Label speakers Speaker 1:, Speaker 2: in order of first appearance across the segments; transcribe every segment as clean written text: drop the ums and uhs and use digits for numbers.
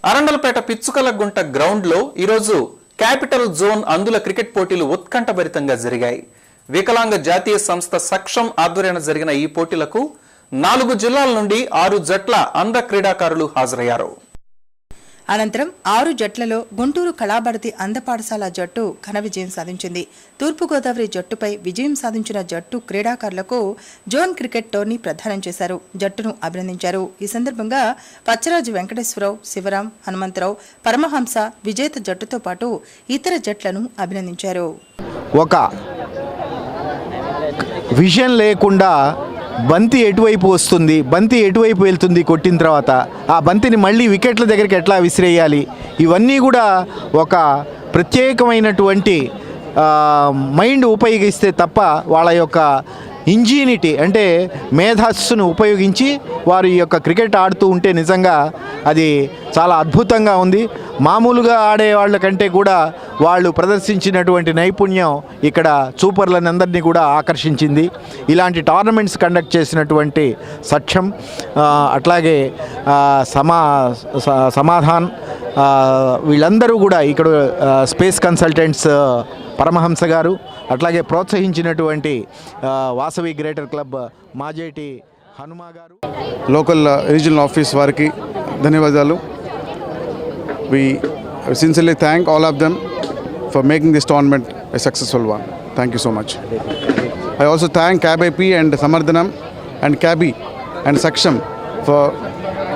Speaker 1: Arundelpet పిచ్చుకలగుంట ground లో ఈరోజు capital zone అందుల క్రికెట్ పోటీలు ఉత్కంఠభరితంగా జరిగాయి. వికలాంగ జాతీయ సంస్థ సక్షం ఆధ్వర్యాన జరిగిన ఈ పోటీలకు 4 జిల్లాల నుండి 6 జట్ల అంధ క్రీడాకారులు హాజరయ్యారు.
Speaker 2: అనంతరం 6 జట్లలో గుంటూరు కళాభారతి అంధ పాఠశాల జట్టు ఘన విజయం సాధించింది. తూర్పుగోదావరి జట్టుపై విజయం సాధించిన జట్టు క్రీడాకారులకు జోన్ క్రికెట్ టోర్నీ ప్రదానం చేశారు. జట్టును అభినందించారు. ఈ సందర్భంగా పచ్చరాజు వెంకటేశ్వరరావు, శివరాం, హనుమంతరావు, పరమహంస విజేత జట్టుతో పాటు ఇతర జట్లను అభినందించారు.
Speaker 3: ఒక విజన్ లేకుండా బంతి ఎటువైపు వస్తుంది, బంతి ఎటువైపు వెళ్తుంది, కొట్టిన తర్వాత ఆ బంతిని మళ్ళీ వికెట్ల దగ్గరికి ఎట్లా విసిరేయాలి, ఇవన్నీ కూడా ఒక ప్రత్యేకమైనటువంటి మైండ్ ఉపయోగిస్తే తప్ప వాళ్ళ యొక్క ఇంజీనిటీ అంటే మేధస్సును ఉపయోగించి వారు ఈ యొక్క క్రికెట్ ఆడుతూ ఉంటే నిజంగా అది చాలా అద్భుతంగా ఉంది. మామూలుగా ఆడే వాళ్ళ కంటే కూడా వాళ్ళు ప్రదర్శించినటువంటి నైపుణ్యం ఇక్కడ సూపర్లందరినీ కూడా ఆకర్షించింది. ఇలాంటి టోర్నమెంట్స్ కండక్ట్ చేసినటువంటి సక్షం, అట్లాగే సమాధాన్, వీళ్ళందరూ కూడా ఇక్కడ స్పేస్ కన్సల్టెంట్స్ పరమహంస గారు, అట్లాగే ప్రోత్సహించినటువంటి వాసవి గ్రేటర్ క్లబ్ మాజేటి హనుమా గారు,
Speaker 4: లోకల్ రీజనల్ ఆఫీస్ వారికి ధన్యవాదాలు. We sincerely thank all of them for making this tournament a successful one. Thank you so much. I also thank CABIP and Samardhanam and CABI and Saksham for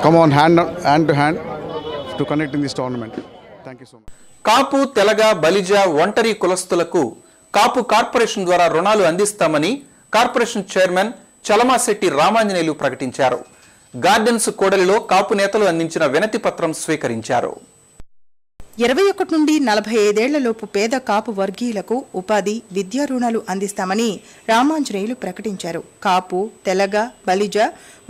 Speaker 4: come on hand to hand to connect in this tournament. Thank you so much.
Speaker 1: కాపు, తెలగ, బలిజ, ఒంటరి కులస్తులకు కాపు corporation ద్వారా రుణాలు అందిస్తామని corporation chairman చలమాశెట్టి Ramanjaneyulu ప్రకటించారు. Gardens కూడలిలో కాపు నేతలు అందించిన వినతి పత్రం స్వీకరించారు.
Speaker 2: 21 నుండి 45 ఏళ్లలోపు పేద కాపు వర్గీయులకు ఉపాధి, విద్యా రుణాలు అందిస్తామని రామాంజనేయులు ప్రకటించారు. కాపు, తెలగ, బలిజ,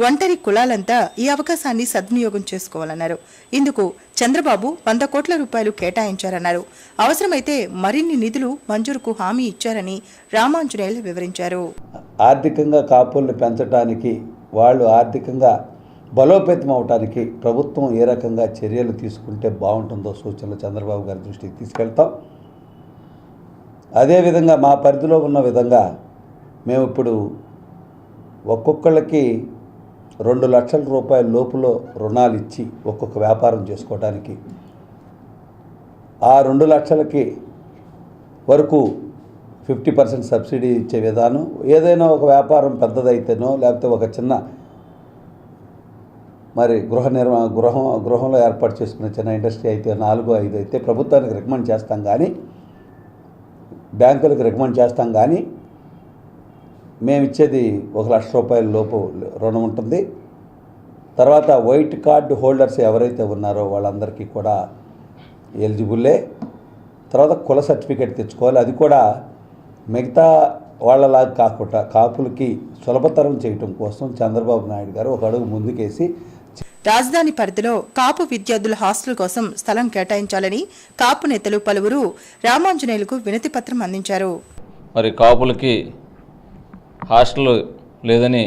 Speaker 2: ఒంటరి కులాలంతా ఈ అవకాశాన్ని సద్వినియోగం చేసుకోవాలన్నారు. ఇందుకు చంద్రబాబు 100 కోట్ల రూపాయలు కేటాయించారన్నారు. అవసరమైతే మరిన్ని నిధులు మంజూరుకు హామీ ఇచ్చారని రామాంజనేయులు వివరించారు.
Speaker 5: ఆర్థికంగా కాపుల్ని పెంచడానికి, వాళ్ళు ఆర్థికంగా బలోపేతం అవడానికి ప్రభుత్వం ఏ రకంగా చర్యలు తీసుకుంటే బాగుంటుందో సూచనలు చంద్రబాబు గారి దృష్టికి తీసుకెళ్తాం. అదేవిధంగా మా పరిధిలో ఉన్న విధంగా మేము ఇప్పుడు ఒక్కొక్కళ్ళకి 2 లక్షల రూపాయల లోపులో రుణాలు ఇచ్చి ఒక్కొక్క వ్యాపారం చేసుకోవడానికి, ఆ 2 లక్షలకి వరకు 50% సబ్సిడీ ఇచ్చే విధానం, ఏదైనా ఒక వ్యాపారం పెద్దదైతేనో లేకపోతే ఒక చిన్న మరి గృహంలో ఏర్పాటు చేసుకునే చిన్న ఇండస్ట్రీ అయితే 4-5 అయితే ప్రభుత్వానికి రికమెండ్ చేస్తాం, కానీ బ్యాంకులకు రికమెండ్ చేస్తాం, కానీ మేము ఇచ్చేది 1 లక్ష రూపాయల లోపు రుణం ఉంటుంది. తర్వాత వైట్ కార్డు హోల్డర్స్ ఎవరైతే ఉన్నారో వాళ్ళందరికీ కూడా ఎలిజిబుల్లే. తర్వాత కుల సర్టిఫికేట్ తెచ్చుకోవాలి. అది కూడా మిగతా వాళ్ళలాగా కాకుండా కాపులకి సులభతరం చేయటం కోసం చంద్రబాబు నాయుడు గారు ఒక అడుగు ముందుకేసి
Speaker 2: రాజధాని పరిధిలో కాపు విద్యార్థుల హాస్టల్ కోసం స్థలం కేటాయించాలని కాపు నేతలు పలువురు రామాంజనేయులకు వినతి పత్రం అందించారు.
Speaker 6: మరి కాపులకి హాస్టల్ లేదని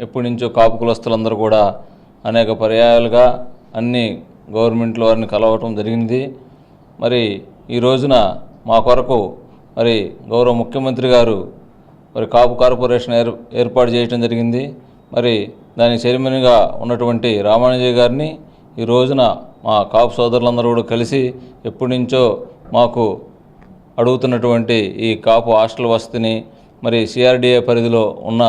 Speaker 6: ఎప్పటి నుంచో కాపు కులస్తులందరూ కూడా అనేక పర్యాయాలుగా అన్ని గవర్నమెంట్లో వారిని కలవటం జరిగింది. మరి ఈ రోజున మా కొరకు మరి గౌరవ ముఖ్యమంత్రి గారు మరి కాపు కార్పొరేషన్ ఏర్పాటు చేయడం జరిగింది. మరి దానికి చైర్మన్గా ఉన్నటువంటి రామానుజయ్య గారిని ఈ రోజున మా కాపు సోదరులందరూ కూడా కలిసి ఎప్పటి నుంచో మాకు అడుగుతున్నటువంటి ఈ కాపు హాస్టల్ వసతిని మరి సిఆర్డిఏ పరిధిలో ఉన్న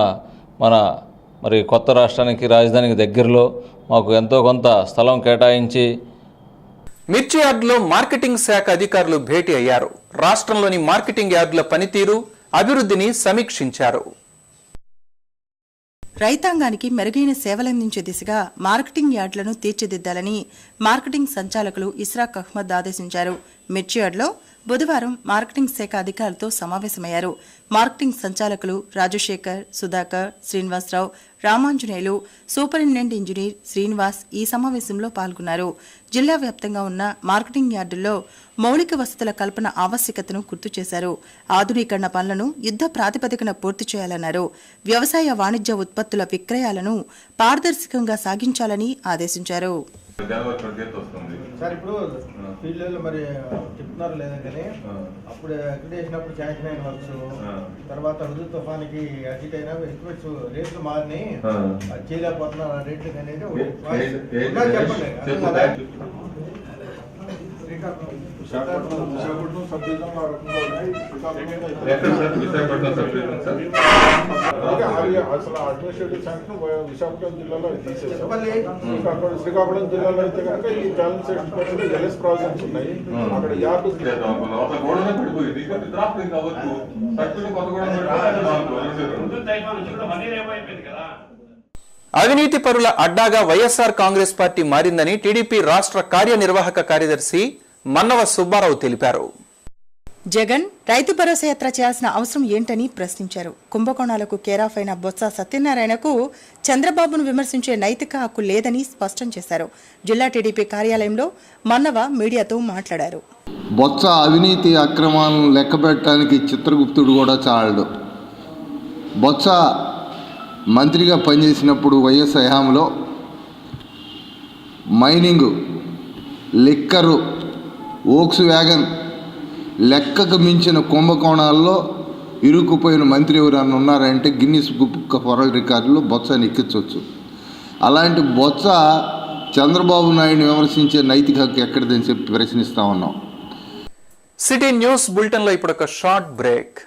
Speaker 6: మరి కొత్త రాష్ట్రానికి రాజధానికి దగ్గరలో మాకు ఎంతో కొంత స్థలం కేటాయించి
Speaker 1: మిర్చి యార్డులో మార్కెటింగ్ శాఖ అధికారులు భేటీ అయ్యారు. రాష్ట్రంలోని మార్కెటింగ్ యార్డుల పనితీరు, అభివృద్ధిని సమీక్షించారు.
Speaker 2: రైతాంగానికి మెరుగైన సేవలందించే దిశగా మార్కెటింగ్ యార్డులను తీర్చిదిద్దాలని మార్కెటింగ్ సంచాలకులు ఇస్రాక్ అహ్మద్ ఆదేశించారు. మిర్చి యార్డులో బుధవారం మార్కెటింగ్ శాఖ అధికారులతో సమావేశమయ్యారు. మార్కెటింగ్ సంచాలకులు రాజశేఖర్, సుధాకర్, శ్రీనివాసరావు, రామాంజనేయులు, సూపరింటెండెంట్ ఇంజనీర్ శ్రీనివాస్ ఈ సమావేశంలో పాల్గొన్నారు. జిల్లా వ్యాప్తంగా ఉన్న మార్కెటింగ్ యార్డుల్లో మౌలిక వసతుల కల్పన ఆవశ్యకతను గుర్తు చేశారు. ఆధునీకరణ పనులను యుద్ధ ప్రాతిపదికన పూర్తి చేయాలన్నారు. వ్యవసాయ వాణిజ్య ఉత్పత్తుల విక్రయాలను పారదర్శకంగా సాగించాలని ఆదేశించారు.
Speaker 7: సార్ ఇప్పుడు ఫీల్డ్లో మరి చెప్తున్నారు లేదా కానీ అప్పుడు అగ్రిడ్ చేసినప్పుడు శాంక్షన్ అయిన వర్క్స్ తర్వాత హుదూ తుఫాన్కి అజిట్ అయినా ఎస్టిమేట్స్ రేట్లు మారినాయి, అది చేయలేకపోతున్నారు ఆ రేట్లు అనేది చెప్పండి.
Speaker 8: విశాఖపట్నం సబ్ డివిజన్ అసలు అడ్మినిస్ట్రేటివ్ శాంక్షన్ విశాఖపట్నం జిల్లాలో తీసేసాం. అక్కడ శ్రీకాకుళం జిల్లాలో అయితే కనుక ఈ బ్యాలెన్స్ ఎల్ఎస్ ప్రాజెక్ట్స్ ఉన్నాయి. అక్కడ యార్డు
Speaker 1: అవినీతి పరుల అడ్డాగా వైఎస్ఆర్ కాంగ్రెస్ పార్టీ మారిందని టీడీపీ రాష్ట్ర కార్యనిర్వాహక కార్యదర్శి మన్నవ సుబ్బారావు తెలిపారు.
Speaker 2: జగన్ రైతు భరోసా యాత్ర చేయాల్సిన అవసరం ఏంటని ప్రశ్నించారు. కుంభకోణాలకు కేరాఫ్ అయిన బొత్స సత్యనారాయణకు చంద్రబాబును విమర్శించే నైతిక హక్కు లేదని స్పష్టం చేశారు. జిల్లా టీడీపీ కార్యాలయంలో మన్నవ మీడియాతో మాట్లాడారు.
Speaker 9: బొత్స అవినీతి అక్రమాలను లెక్కపెట్టడానికి చిత్రగుప్తుడు కూడా చాలడు. బొత్స మంత్రిగా పనిచేసినప్పుడు వైఎస్ హయాంలో మైనింగు, లిక్కరు, వోక్స్ వ్యాగన్ లెక్కకు మించిన కుంభకోణాల్లో ఇరుక్కుపోయిన మంత్రి ఎవరన్నా ఉన్నారంటే గిన్నిస్ బుక్ ఆఫ్ వరల్డ్ రికార్డులో బొత్సని ఎక్కించవచ్చు. అలాంటి బొత్స చంద్రబాబు నాయుడు విమర్శించే నైతిక హక్కు ఎక్కడిదని చెప్పి ప్రశ్నిస్తా ఉన్నాం.
Speaker 1: సిటీ న్యూస్ బులెటిన్లో ఇప్పుడు ఒక షార్ట్ బ్రేక్.